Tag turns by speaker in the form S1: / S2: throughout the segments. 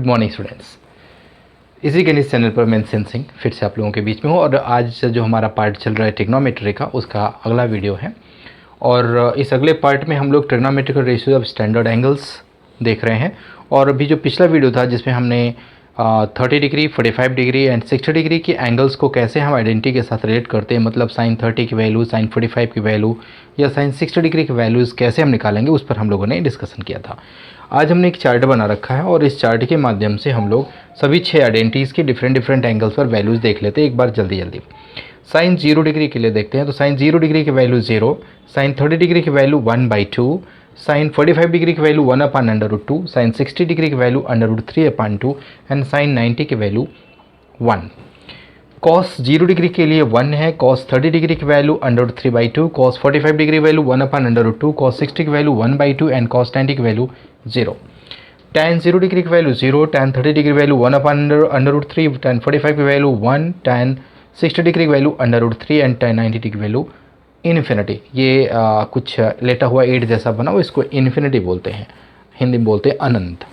S1: Good morning students. इसी गणित channel पर मैं सिंह फिर से आप लोगों के बीच में हूँ और आज से जो हमारा पार्ट चल रहा है ट्रिग्नोमेट्री का, उसका अगला वीडियो है। और इस अगले पार्ट में हम लोग trigonometrical ratio of standard angles देख रहे हैं। और अभी जो पिछला वीडियो था जिसमें हमने 30 डिग्री, 45 डिग्री एंड 60 डिग्री के एंगल्स को कैसे हम आइडेंटिटी के साथ रिलेट करते हैं, मतलब साइन 30 की वैल्यू, साइन 45 की वैल्यू या साइन 60 डिग्री की वैल्यूज़ कैसे हम निकालेंगे, उस पर हम लोगों ने डिस्कशन किया था। आज हमने एक चार्ट बना रखा है और इस चार्ट के माध्यम से हम लोग सभी 6 आइडेंटिटीज़ के डिफरेंट एंगल्स पर वैल्यूज़ देख लेते हैं एक बार जल्दी। साइन 0 डिग्री के लिए देखते हैं तो साइन 0 डिग्री की वैल्यू 0, साइन 30 डिग्री की वैल्यू 1/2, साइन 45 डिग्री की वैल्यू 1/√2, साइन 60 डिग्री की वैल्यू √3/2 एंड साइन 90 की वैल्यू 1। कॉस 0 डिग्री के लिए 1 है, कॉस 30 डिग्री की value √3/2, cos 45 degree value 1/√2, cos 60 की वैल्यू 1/2 एंड कॉस 90 की वैल्यू 0। tan 0 डिग्री की वैल्यू 0, tan 30 डिग्री की वैल्यू 1/√3, tan 45 की वैल्यू 1, tan 60 डिग्री की वैल्यू √3 एंड tan 90 डिग्री की वैल्यू इन्फिनिटी। ये कुछ लेटा हुआ 8 जैसा बना हुआ, इसको इन्फिनिटी बोलते हैं, हिंदी में बोलते हैं अनंत।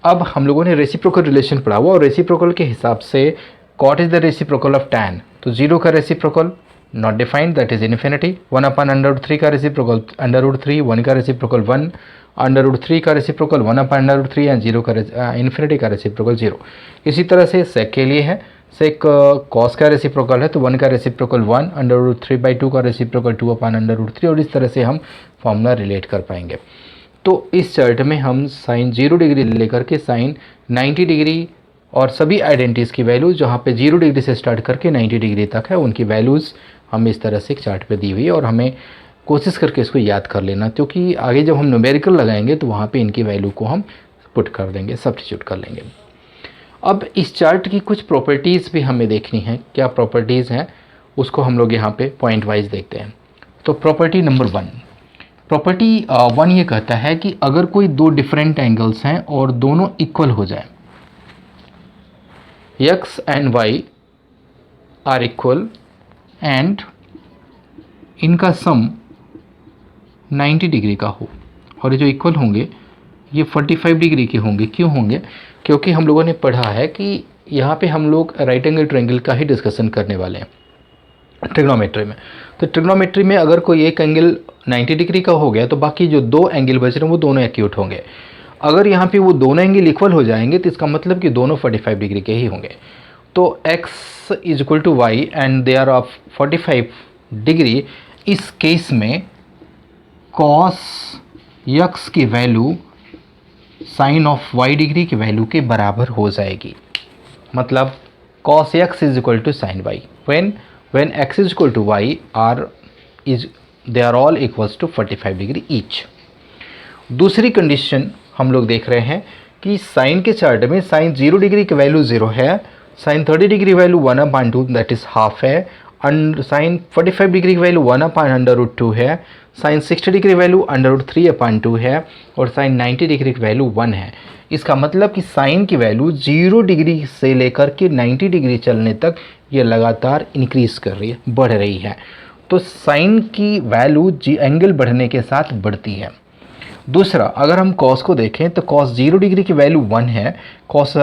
S1: अब हम लोगों ने रेसिप्रोकल रिलेशन पढ़ा हुआ और रेसिप्रोकल के हिसाब से cot is the reciprocal of tan, तो 0 का reciprocal not defined, that is infinity. 1/√3 का रेसिप्रोकल √3, 1 का रेसिप्रोकल 1, √3 का रेसिप्रोकल 1/√3 एंड 0 का इन्फिनिटी का रेसिप्रोकल 0। इसी तरह से सेक के लिए है, सेक कॉस का रेसिप्रोकल है तो 1 का रेसिप्रोकल 1, √3/2 का रेसिप्रोकल 2/√3 और इस तरह से हम फॉर्मूला रिलेट कर पाएंगे। तो इस चार्ट में हम साइन 0 डिग्री लेकर के साइन 90 डिग्री और सभी आइडेंटिटीज़ की वैल्यूज़ जहाँ पे 0 डिग्री से स्टार्ट करके 90 डिग्री तक है, उनकी वैल्यूज़ हम इस तरह से एक चार्ट पे दी हुई है और हमें कोशिश करके इसको याद कर लेना, क्योंकि आगे जब हम न्यूमेरिकल लगाएंगे तो वहाँ पे इनकी वैल्यू को हम पुट कर देंगे, सब्स्टिट्यूट कर लेंगे। अब इस चार्ट की कुछ प्रॉपर्टीज़ भी हमें देखनी है, क्या प्रॉपर्टीज़ हैं उसको हम लोग यहाँ पे पॉइंट वाइज देखते हैं। तो प्रॉपर्टी नंबर 1, प्रॉपर्टी 1 ये कहता है कि अगर कोई दो डिफरेंट एंगल्स हैं और दोनों इक्वल हो जाए, x and y are equal and इनका सम 90 डिग्री का हो, और ये जो इक्वल होंगे ये 45 डिग्री के होंगे। क्यों होंगे? क्योंकि हम लोगों ने पढ़ा है कि यहाँ पे हम लोग राइट एंगल ट्रायंगल का ही डिस्कशन करने वाले हैं ट्रिग्नोमेट्री में। तो ट्रिग्नोमेट्री में अगर कोई एक एंगल 90 डिग्री का हो गया तो बाकी जो दो एंगल बच रहे हैं वो दोनों एक्यूट होंगे। अगर यहाँ पे वो दोनों एंगल इक्वल हो जाएंगे तो इसका मतलब कि दोनों 45 डिग्री के ही होंगे। तो x is equal to y and they are of 45 degree. इस केस में कॉस x की value sine of y degree की वैल्यू के बराबर हो जाएगी। मतलब cos x is equal to sine y when x is equal to y they are all equals to 45 degree each. दूसरी कंडीशन हम लोग देख रहे हैं कि साइन के चार्ट में साइन 0 डिग्री की वैल्यू 0 है, sine 30 degree value 1/2 that is half है, साइन 45 डिग्री की वैल्यू 1/√2 है, साइन 60 डिग्री वैल्यू √3/2 है और साइन 90 डिग्री की वैल्यू 1 है। इसका मतलब कि साइन की वैल्यू 0 डिग्री से लेकर के 90 डिग्री चलने तक ये लगातार इंक्रीज कर रही है, बढ़ रही है। तो साइन की वैल्यू एंगल बढ़ने के साथ बढ़ती है। दूसरा, अगर हम कॉस को देखें तो कॉस 0 डिग्री की वैल्यू 1 है, कॉस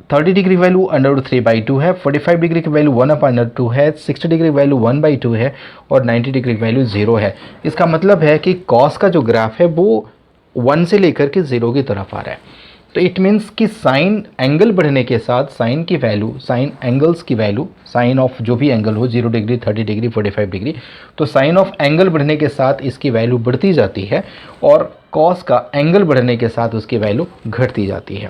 S1: 30 डिग्री वैल्यू √3/2 है, 45 डिग्री की वैल्यू 1/2 है, 60 डिग्री वैल्यू 1/2 है और 90 डिग्री की वैल्यू 0 है। इसका मतलब है कि कॉस का जो ग्राफ है वो 1 से लेकर के 0 की तरफ आ रहा है। तो इट मीन्स कि साइन एंगल बढ़ने के साथ साइन की वैल्यू, साइन एंगल्स की वैल्यू, साइन ऑफ जो भी एंगल हो 0 डिग्री, 30 डिग्री, 45 डिग्री, तो साइन ऑफ एंगल बढ़ने के साथ इसकी वैल्यू बढ़ती जाती है और कॉस का एंगल बढ़ने के साथ उसकी वैल्यू घटती जाती है।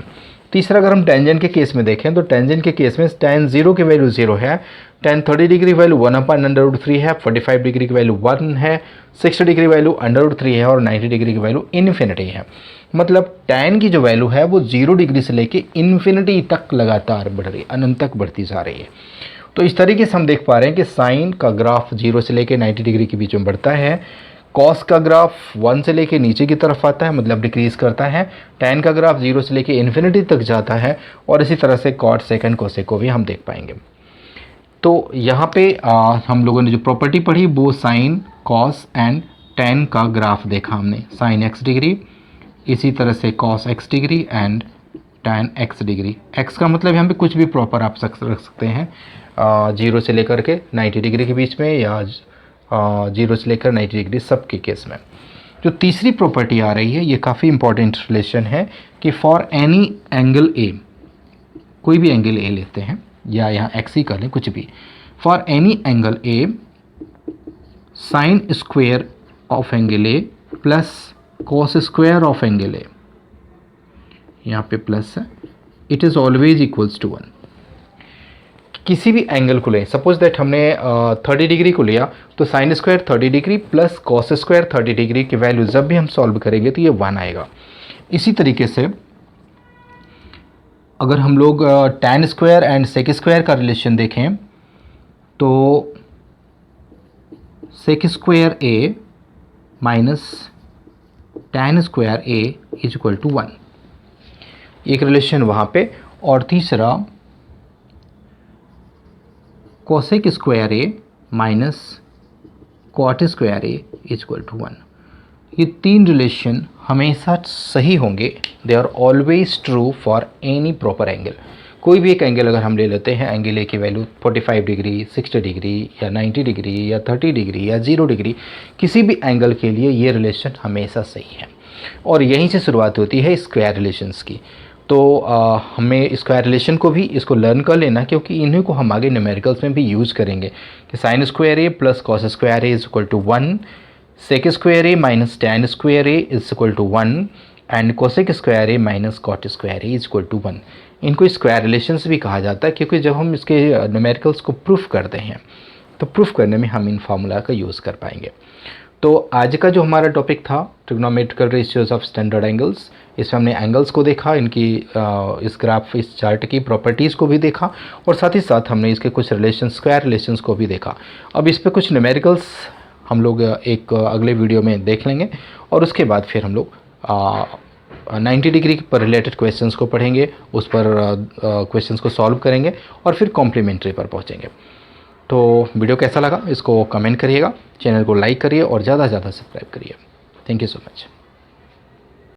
S1: तीसरा, अगर हम टेंजेंट के केस में देखें तो टेंजेंट के केस में tan 0 की वैल्यू 0 है, tan 30 डिग्री वैल्यू 1/√3 है, 45 डिग्री की वैल्यू 1 है, 60 डिग्री वैल्यू √3 है और 90 डिग्री की वैल्यू इन्फिनिटी है। मतलब tan की जो वैल्यू है वो 0 डिग्री से लेके इन्फिनिटी तक लगातार बढ़ रही है, अनंत तक बढ़ती जा रही है। तो इस तरीके से हम देख पा रहे हैं कि साइन का ग्राफ 0 से लेके 90 डिग्री के बीच में बढ़ता है, कॉस का ग्राफ 1 से लेके नीचे की तरफ आता है, मतलब डिक्रीज करता है, tan का ग्राफ 0 से लेके इन्फिनिटी तक जाता है और इसी तरह से कॉट, सेकंड, कोसेक को भी हम देख पाएंगे। तो यहाँ पे हम लोगों ने जो प्रॉपर्टी पढ़ी वो साइन, कॉस एंड tan का ग्राफ देखा हमने, साइन x डिग्री, इसी तरह से cos x degree and tan x degree. x का मतलब यहाँ पे कुछ भी प्रॉपर आप रख सकते हैं, 0 से लेकर के 90 डिग्री के बीच में, या 0 से लेकर 90 डिग्री, सब के केस में। जो तीसरी प्रॉपर्टी आ रही है, ये काफ़ी इंपॉर्टेंट रिलेशन है कि फॉर एनी एंगल ए, कोई भी एंगल ए लेते हैं या यहाँ एक्स ही कर लें, कुछ भी, for any angle A sine square of angle A plus cos square of angle A, यहाँ पे प्लस है, it is always equals to 1। किसी भी एंगल को लें, सपोज दैट हमने 30 डिग्री को लिया, तो sine square 30 degree plus cos square 30 degree की वैल्यू जब भी हम सॉल्व करेंगे तो ये 1 आएगा। इसी तरीके से अगर हम लोग tan square and sec square का रिलेशन देखें, तो sec square A minus tan square A is equal to 1, एक रिलेशन वहाँ पे। और तीसरा cosec square A minus cot square A is equal to 1। ये तीन रिलेशन हमेशा सही होंगे, they are always true for any proper angle. कोई भी एक एंगल अगर हम ले लेते हैं, एंगल ए की वैल्यू 45 डिग्री, 60 डिग्री या 90 डिग्री या 30 डिग्री या 0 डिग्री, किसी भी एंगल के लिए ये रिलेशन हमेशा सही है। और यहीं से शुरुआत होती है स्क्वायर रिलेशंस की। तो हमें स्क्वायर रिलेशन को भी इसको लर्न कर लेना, क्योंकि इन्हीं को हम आगे न्यूमेरिकल्स में भी यूज़ करेंगे कि sine square A plus cos square A is equal to 1, sec square A minus tan square A is equal to 1 and cosec square A minus cot square A is equal to 1। इनको square relations भी कहा जाता है, क्योंकि जब हम इसके numericals को प्रूफ करते हैं तो प्रूफ करने में हम इन फार्मूला का यूज़ कर पाएंगे। तो आज का जो हमारा टॉपिक था trigonometrical ratios of standard angles, इसमें हमने एंगल्स को देखा, इनकी इस ग्राफ, इस चार्ट की प्रॉपर्टीज़ को भी देखा, और साथ ही साथ हमने इसके कुछ रिलेशन, स्क्वायर रिलेशंस को भी देखा। अब इस पे कुछ न्यूमेरिकल्स हम लोग एक अगले वीडियो में देख लेंगे, और उसके बाद फिर हम लोग 90 डिग्री पर रिलेटेड क्वेश्चंस को पढ़ेंगे, उस पर क्वेश्चंस को सॉल्व करेंगे और फिर कॉम्प्लीमेंट्री पर पहुँचेंगे। तो वीडियो कैसा लगा इसको कमेंट करिएगा, चैनल को लाइक करिए और ज़्यादा से ज़्यादा सब्सक्राइब करिए। Thank you so much.